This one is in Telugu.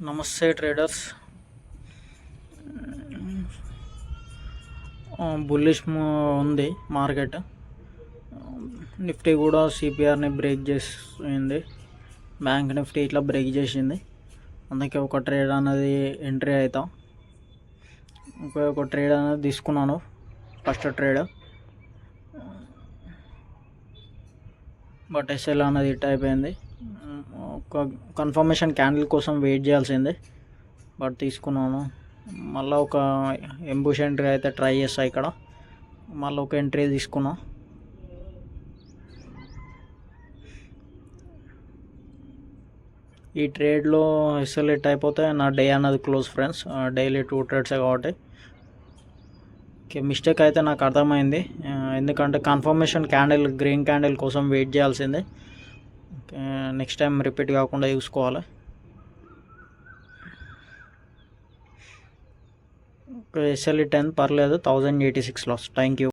నమస్తే ట్రేడర్స్. బుల్లిష్ ఉంది మార్కెట్. నిఫ్టీ కూడా సిపిఆర్ని బ్రేక్ చేసింది. బ్యాంక్ నిఫ్టీ ఇట్లా బ్రేక్ చేసింది. అందుకే ఒక ట్రేడ్ అనేది ఎంట్రీ అవుతాం. ఒక ట్రేడ్ అనేది తీసుకున్నాను. ఫస్ట్ ట్రేడ్ బట్ ఎస్ఎల్ అనేది హిట్ అయిపోయింది. ఒక కన్ఫర్మేషన్ క్యాండిల్ కోసం వెయిట్ చేయాల్సిందే, బట్ తీసుకున్నాను. మళ్ళీ ఒక ఎంబుష్ ఎంట్రీ అయితే ట్రై చేస్తా. ఇక్కడ మళ్ళీ ఒక ఎంట్రీ తీసుకున్నా. ఈ ట్రేడ్లో ఎస్ఎల్ హిట్ అయిపోతే నా డే అన్నది క్లోజ్ ఫ్రెండ్స్. డైలీ 2 ట్రేడ్సే కాబట్టి మిస్టేక్ అయితే నాకు అర్థమైంది. ఎందుకంటే కన్ఫర్మేషన్ క్యాండిల్, గ్రీన్ క్యాండిల్ కోసం వెయిట్ చేయాల్సిందే. నెక్స్ట్ టైం రిపీట్ కాకుండా చూసుకోవాలి. ఎస్ఎల్ఈ 10 పర్లేదు, 1086 లాస్. Thank you.